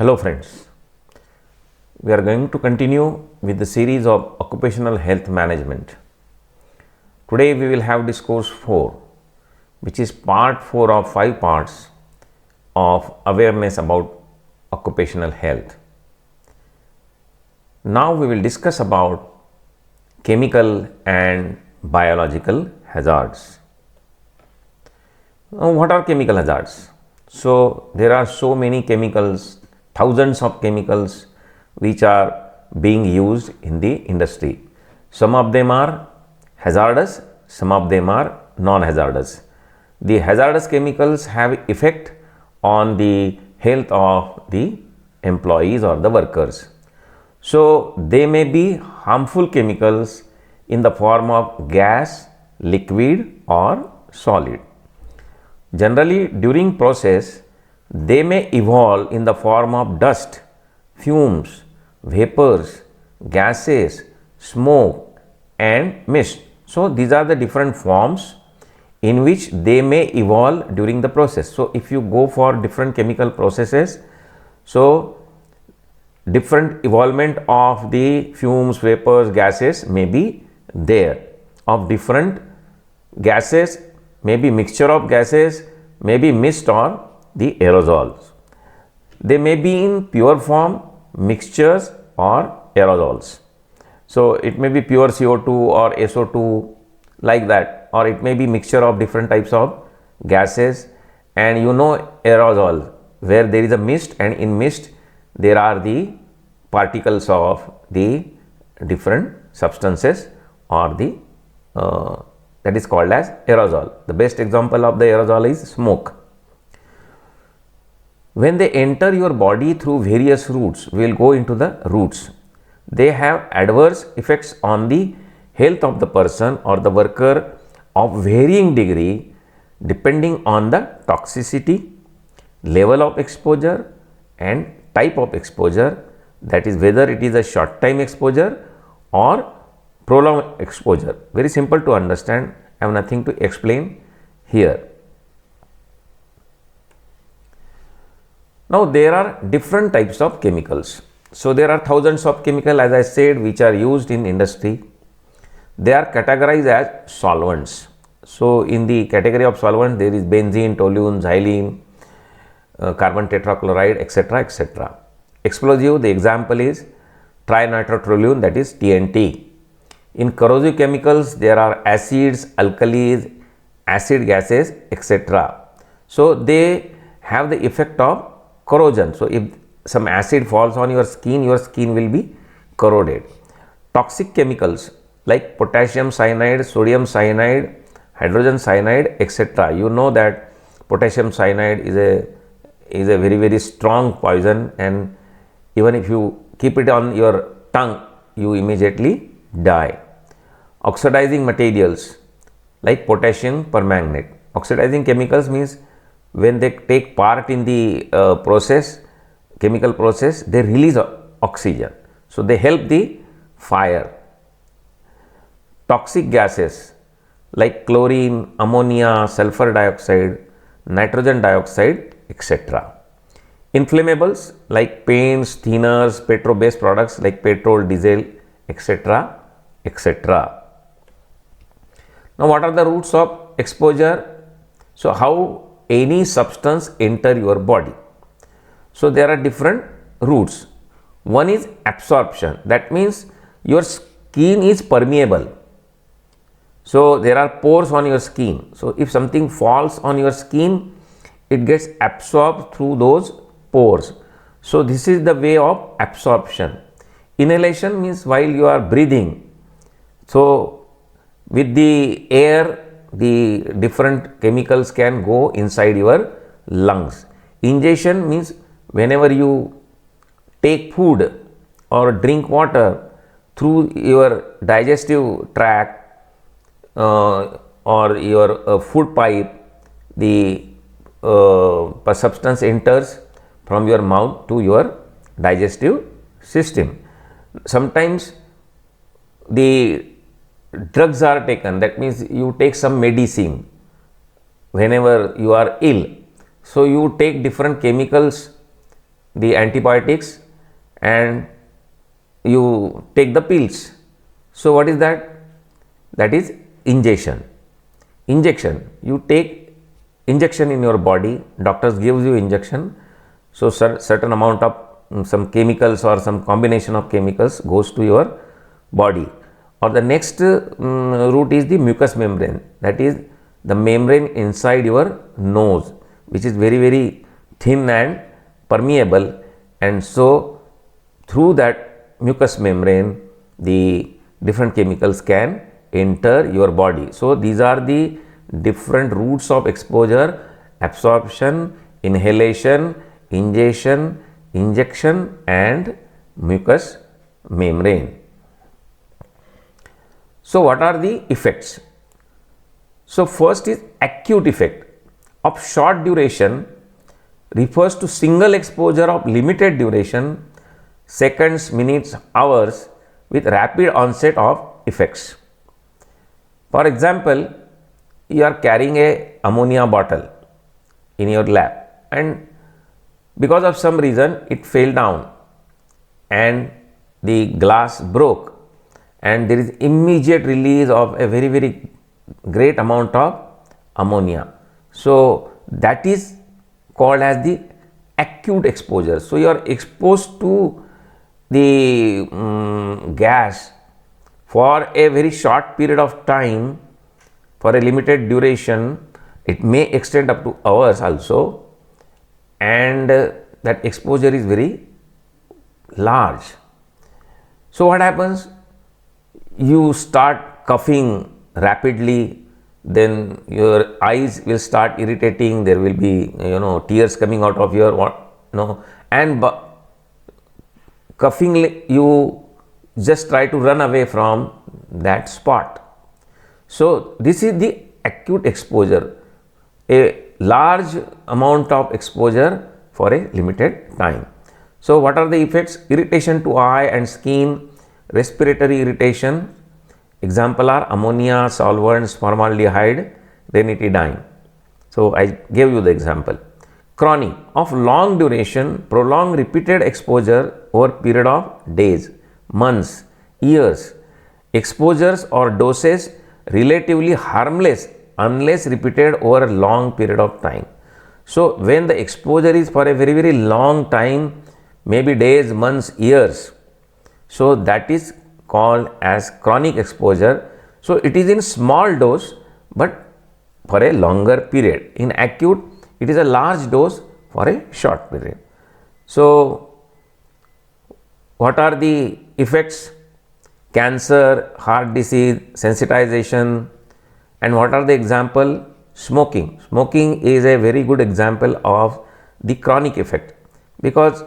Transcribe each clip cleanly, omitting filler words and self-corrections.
Hello friends, we are going to continue with the series of occupational health management. Today we will have discourse 4, which is part 4 of 5 parts of awareness about occupational health. Now we will discuss about chemical and biological hazards. Now what are chemical hazards? So there are so many chemicals, thousands of chemicals which are being used in the industry. Some of them are hazardous, some of them are non-hazardous. The hazardous chemicals have effect on the health of the employees or the workers. So they may be harmful chemicals in the form of gas, liquid or solid. Generally during process, they may evolve in the form of dust, fumes, vapors, gases, smoke and mist. So these are the different forms in which they may evolve during the process. So if you go for different chemical processes, so different evolvement of the fumes, vapors, gases may be there. Of different gases, maybe mixture of gases, maybe mist or the aerosols. They may be in pure form, mixtures or aerosols. So it may be pure CO2 or SO2 like that, or it may be mixture of different types of gases, and aerosol where there is a mist, and in mist there are the particles of the different substances or the that is called as aerosol. The best example of the aerosol is smoke. When they enter your body through various routes, we will go into the routes. They have adverse effects on the health of the person or the worker of varying degree depending on the toxicity, level of exposure and type of exposure, that is whether it is a short time exposure or prolonged exposure. Very simple to understand, I have nothing to explain here. Now there are different types of chemicals. So there are thousands of chemicals, as I said, which are used in industry. They are categorized as solvents. So in the category of solvent, there is benzene, toluene, xylene, carbon tetrachloride, etc., etc. Explosive, the example is trinitrotoluene, that is TNT. In corrosive chemicals, there are acids, alkalis, acid gases, etc. So they have the effect of corrosion. So if some acid falls on your skin will be corroded. Toxic chemicals like potassium cyanide, sodium cyanide, hydrogen cyanide, etc. You know that potassium cyanide is a very, very strong poison, and even if you keep it on your tongue, you immediately die. Oxidizing materials like potassium permanganate. Oxidizing chemicals means when they take part in the chemical process, they release oxygen. So they help the fire. Toxic gases like chlorine, ammonia, sulfur dioxide, nitrogen dioxide, etc. Inflammables like paints, thinners, petrol-based products like petrol, diesel, etc., etc. Now what are the routes of exposure? So how any substance enter your body? So there are different routes. One is absorption, that means your skin is permeable. So there are pores on your skin. So if something falls on your skin, it gets absorbed through those pores. So this is the way of absorption. Inhalation means while you are breathing, so with the air, the different chemicals can go inside your lungs. Ingestion means whenever you take food or drink water through your digestive tract or your food pipe, the substance enters from your mouth to your digestive system. Sometimes the drugs are taken, that means you take some medicine whenever you are ill. So you take different chemicals the antibiotics and you take the pills. So what is that? That is injection. Injection, you take injection in your body, doctors gives you injection, so certain amount of some chemicals or some combination of chemicals goes to your body. Or the next route is the mucous membrane, that is the membrane inside your nose, which is very thin and permeable, and so through that mucous membrane the different chemicals can enter your body. So these are the different routes of exposure: absorption, inhalation, ingestion, injection and mucous membrane. So what are the effects? So first is acute effect of short duration, refers to single exposure of limited duration, seconds, minutes, hours, with rapid onset of effects. For example, you are carrying a ammonia bottle in your lab and because of some reason it fell down and the glass broke, and there is immediate release of a very great amount of ammonia. So that is called as the acute exposure. So you are exposed to the gas for a very short period of time, for a limited duration. It may extend up to hours also, and that exposure is very large. So what happens? You start coughing rapidly, then your eyes will start irritating, there will be tears coming out of your and coughing, you just try to run away from that spot. So this is the acute exposure, a large amount of exposure for a limited time. So what are the effects? Irritation to eye and skin, respiratory irritation. Example are ammonia, solvents, formaldehyde, ranitidine. So I gave you the example. Chronic, of long duration, prolonged repeated exposure over period of days, months, years. Exposures or doses relatively harmless unless repeated over a long period of time. So when the exposure is for a very long time, maybe days, months, years, so that is called as chronic exposure. So it is in small dose but for a longer period. In acute, it is a large dose for a short period. So what are the effects? Cancer, heart disease, sensitization. And what are the example? Smoking. Smoking is a very good example of the chronic effect, because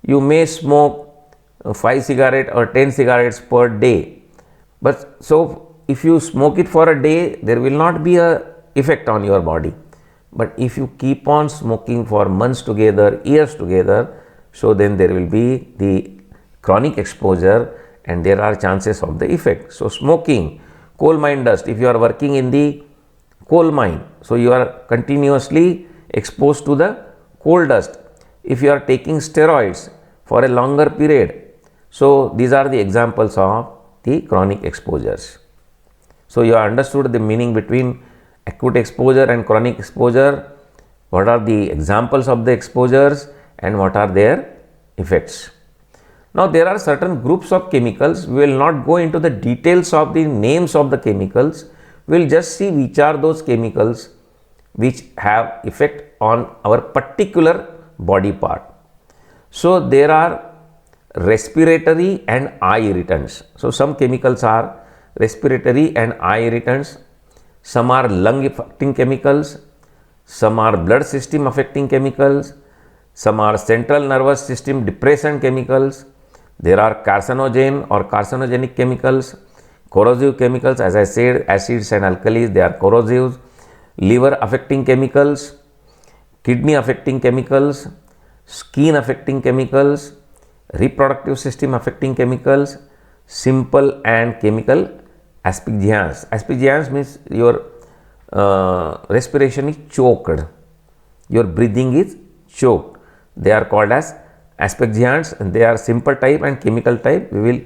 you may smoke 5 cigarettes or 10 cigarettes per day, but so if you smoke it for a day, there will not be a effect on your body. But if you keep on smoking for months together, years together, so then there will be the chronic exposure and there are chances of the effect. So smoking, coal mine dust, if you are working in the coal mine, so you are continuously exposed to the coal dust. If you are taking steroids for a longer period, so these are the examples of the chronic exposures. So you have understood the meaning between acute exposure and chronic exposure, what are the examples of the exposures and what are their effects. Now there are certain groups of chemicals. We will not go into the details of the names of the chemicals. We will just see which are those chemicals which have effect on our particular body part. So there are respiratory and eye irritants. So some chemicals are respiratory and eye irritants. Some are lung affecting chemicals. Some are blood system affecting chemicals. Some are central nervous system depressant chemicals. There are carcinogen or carcinogenic chemicals, corrosive chemicals, as I said, acids and alkalis, they are corrosive, liver affecting chemicals, kidney affecting chemicals, skin affecting chemicals, reproductive system affecting chemicals, simple and chemical asphyxiants. Asphyxiants means your respiration is choked, your breathing is choked. They are called as asphyxiants, they are simple type and chemical type. We will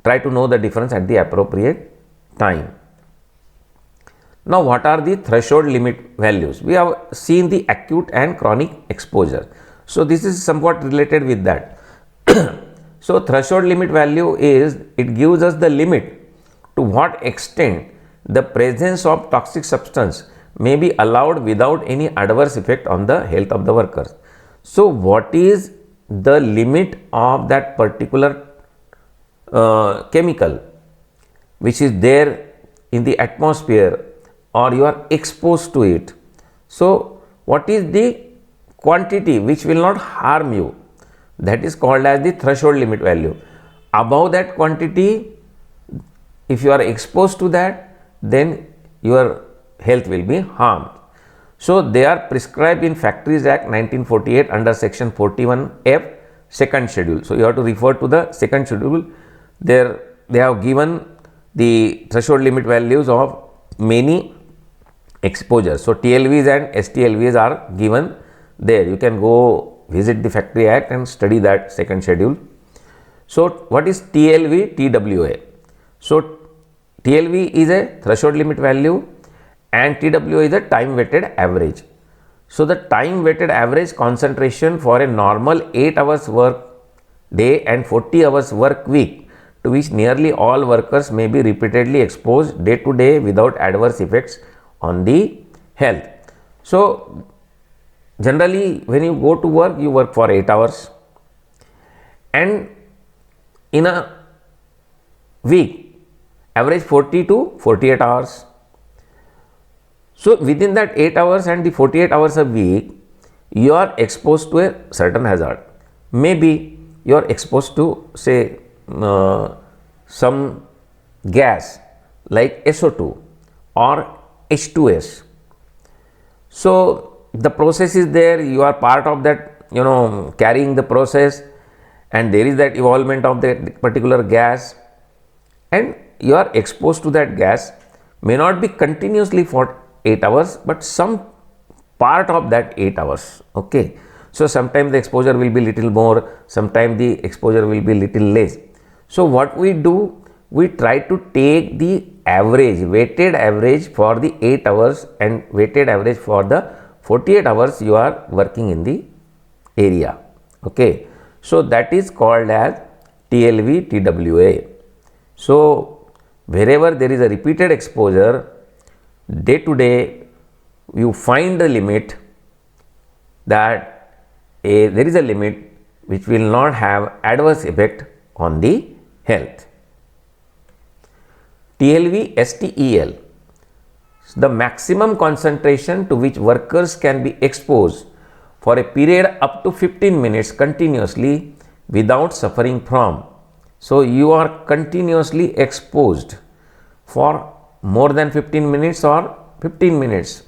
try to know the difference at the appropriate time. Now, what are the threshold limit values? We have seen the acute and chronic exposure. So, this is somewhat related with that. So, threshold limit value is, it gives us the limit to what extent the presence of toxic substance may be allowed without any adverse effect on the health of the workers. So, what is the limit of that particular chemical which is there in the atmosphere, or you are exposed to it? So, what is the quantity which will not harm you? That is called as the threshold limit value. Above that quantity, if you are exposed to that, then your health will be harmed. So, they are prescribed in Factories Act 1948 under section 41F, second schedule. So, you have to refer to the second schedule. There they have given the threshold limit values of many exposures. So, TLVs and STLVs are given there. You can go visit the Factory Act and study that second schedule. So, what is TLV, TWA? So, TLV is a threshold limit value and TWA is a time weighted average. So, the time weighted average concentration for a normal 8 hours work day and 40 hours work week, to which nearly all workers may be repeatedly exposed day to day without adverse effects on the health. So, generally when you go to work, you work for 8 hours, and in a week average 40 to 48 hours. So, within that 8 hours and the 48 hours a week, you are exposed to a certain hazard. Maybe you are exposed to, say, some gas like SO2 or H2S. So, the process is there, you are part of that, carrying the process, and there is that evolvement of that particular gas, and you are exposed to that gas, may not be continuously for 8 hours, but some part of that 8 hours. Okay. So, sometimes the exposure will be little more, sometimes the exposure will be little less. So, what we do, we try to take the average, weighted average for the 8 hours and weighted average for the 48 hours you are working in the area. Okay. So, that is called as TLV, TWA. So, wherever there is a repeated exposure, day to day you find the limit that there is a limit which will not have adverse effect on the health. TLV, STEL, the maximum concentration to which workers can be exposed for a period up to 15 minutes continuously without suffering from. So, you are continuously exposed for more than 15 minutes or 15 minutes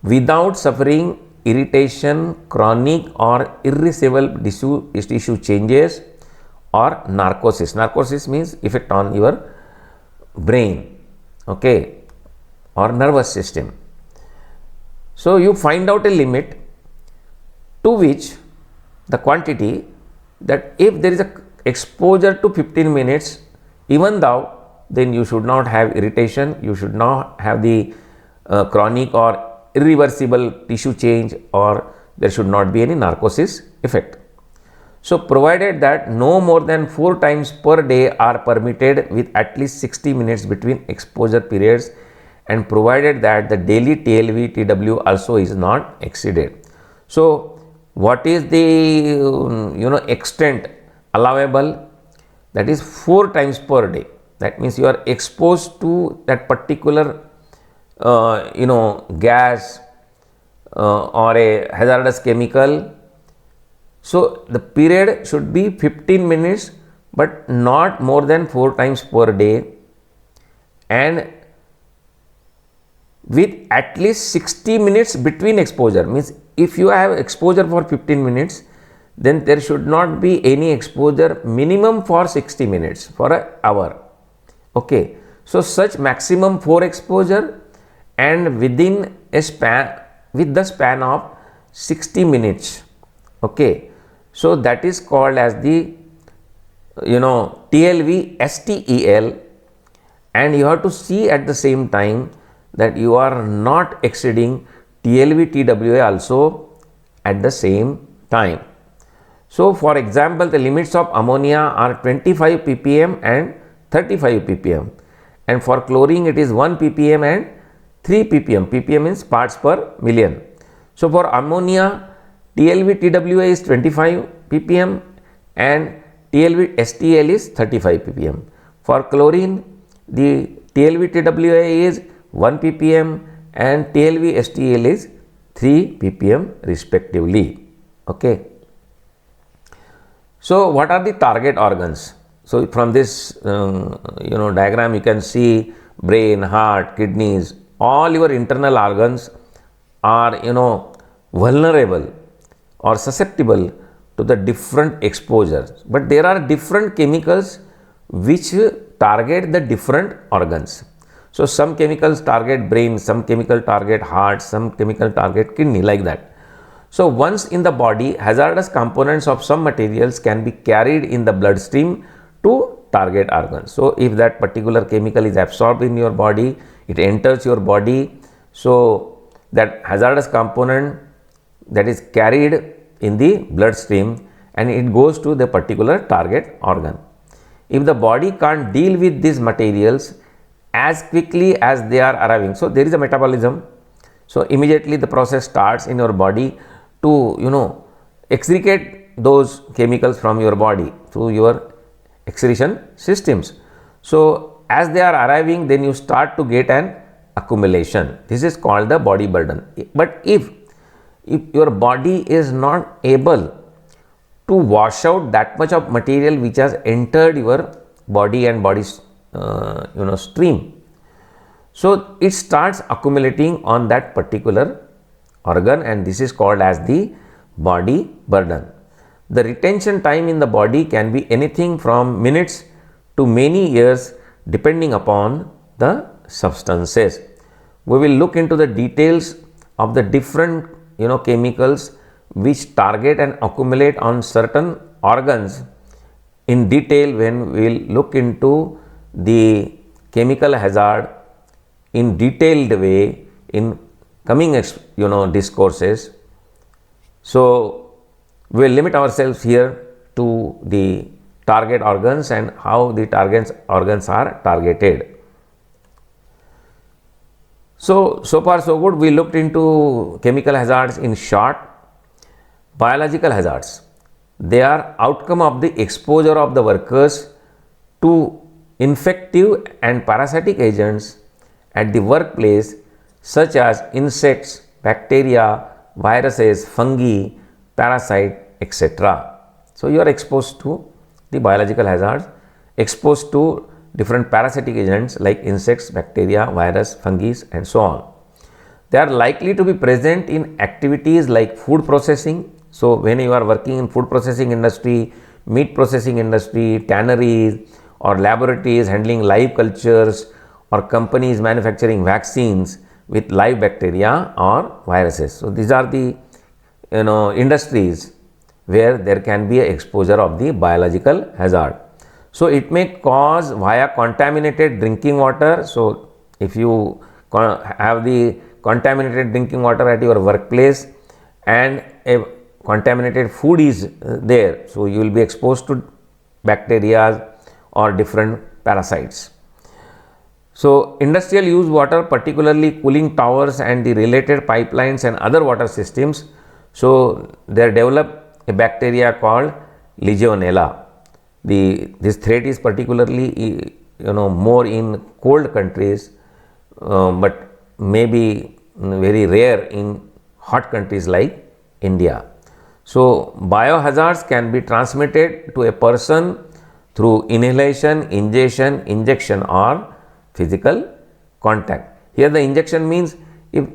without suffering irritation, chronic or irreversible tissue changes or narcosis. Narcosis means effect on your brain, okay, or nervous system. So, you find out a limit to which the quantity, that if there is a exposure to 15 minutes, even though, then you should not have irritation, you should not have the chronic or irreversible tissue change, or there should not be any narcosis effect. So, provided that no more than 4 times per day are permitted with at least 60 minutes between exposure periods, and provided that the daily TLV, TW also is not exceeded. So, what is the extent allowable? That is 4 times per day. That means you are exposed to that particular gas or a hazardous chemical. So, the period should be 15 minutes, but not more than 4 times per day, and with at least 60 minutes between exposure. Means if you have exposure for 15 minutes, then there should not be any exposure minimum for 60 minutes for an hour. Okay. So, such maximum 4 exposure and within a span, with the span of 60 minutes. Okay. So that is called as the TLV STEL, and you have to see at the same time that you are not exceeding TLV TWA also at the same time. So for example, the limits of ammonia are 25 ppm and 35 ppm, and for chlorine it is 1 ppm and 3 ppm. ppm means parts per million. So for ammonia, TLV TWA is 25 ppm and TLV STL is 35 ppm. For chlorine, the TLV TWA is 1 ppm and TLV STL is 3 ppm respectively. Okay. So what are the target organs? So from this diagram you can see brain, heart, kidneys, all your internal organs are vulnerable or susceptible to the different exposures, but there are different chemicals which target the different organs. So some chemicals target brain, some chemical target heart, some chemical target kidney, like that. So once in the body, hazardous components of some materials can be carried in the bloodstream to target organs. So if that particular chemical is absorbed in your body, it enters your body, so that hazardous component that is carried in the bloodstream and it goes to the particular target organ. If the body can't deal with these materials as quickly as they are arriving, so there is a metabolism, so immediately the process starts in your body to excrete those chemicals from your body through your excretion systems. So as they are arriving, then you start to get an accumulation. This is called the body burden. But if your body is not able to wash out that much of material which has entered your body and body's stream, so it starts accumulating on that particular organ, and this is called as the body burden. The retention time in the body can be anything from minutes to many years depending upon the substances. We will look into the details of the different chemicals which target and accumulate on certain organs in detail when we will look into the chemical hazard in detailed way in coming discourses. So we will limit ourselves here to the target organs and how the target organs are targeted. So far so good. We looked into chemical hazards in short. Biological hazards, they are outcome of the exposure of the workers to infective and parasitic agents at the workplace such as insects, bacteria, viruses, fungi, parasite, etc. So you are exposed to the biological hazards, exposed to different parasitic agents like insects, bacteria, virus, fungi, and so on. They are likely to be present in activities like food processing. So when you are working in food processing industry, meat processing industry, tanneries or laboratories handling live cultures, or companies manufacturing vaccines with live bacteria or viruses. So these are the industries where there can be an exposure of the biological hazard. So it may cause via contaminated drinking water. So if you have the contaminated drinking water at your workplace and a contaminated food is there, so you will be exposed to bacteria or different parasites. So industrial use water, particularly cooling towers and the related pipelines and other water systems, so they develop a bacteria called Legionella. This threat is particularly more in cold countries, but may be very rare in hot countries like India. So biohazards can be transmitted to a person through inhalation, injection or physical contact. Here the injection means if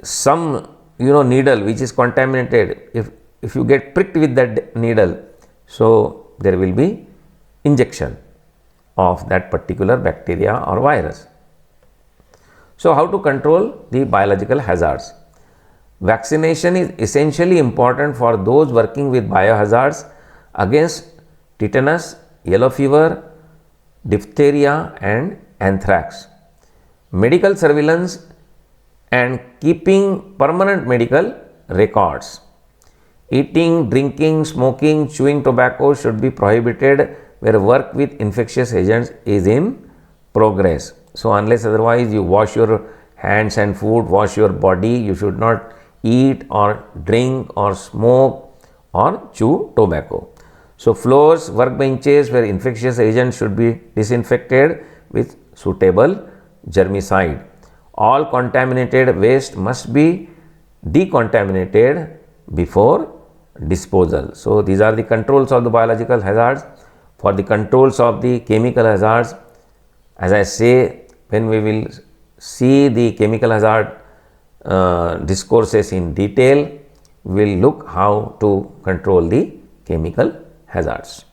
some needle which is contaminated, if you get pricked with that needle, so there will be injection of that particular bacteria or virus. So how to control the biological hazards? Vaccination is essentially important for those working with biohazards against tetanus, yellow fever, diphtheria and anthrax. Medical surveillance and keeping permanent medical records. Eating, drinking, smoking, chewing tobacco should be prohibited where work with infectious agents is in progress. So, unless otherwise you wash your hands and food, wash your body, you should not eat or drink or smoke or chew tobacco. So, floors, workbenches where infectious agents should be disinfected with suitable germicide. All contaminated waste must be decontaminated before disposal. So, these are the controls of the biological hazards. For the controls of the chemical hazards, as I say, when we will see the chemical hazard discourses in detail, we will look how to control the chemical hazards.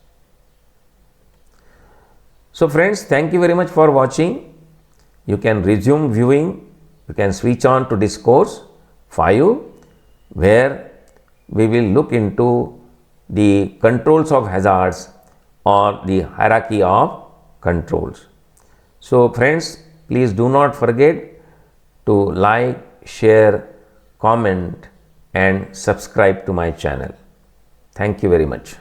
So, friends, thank you very much for watching. You can resume viewing, you can switch on to discourse 5, where we will look into the controls of hazards or the hierarchy of controls. So, friends, please do not forget to like, share, comment and subscribe to my channel. Thank you very much.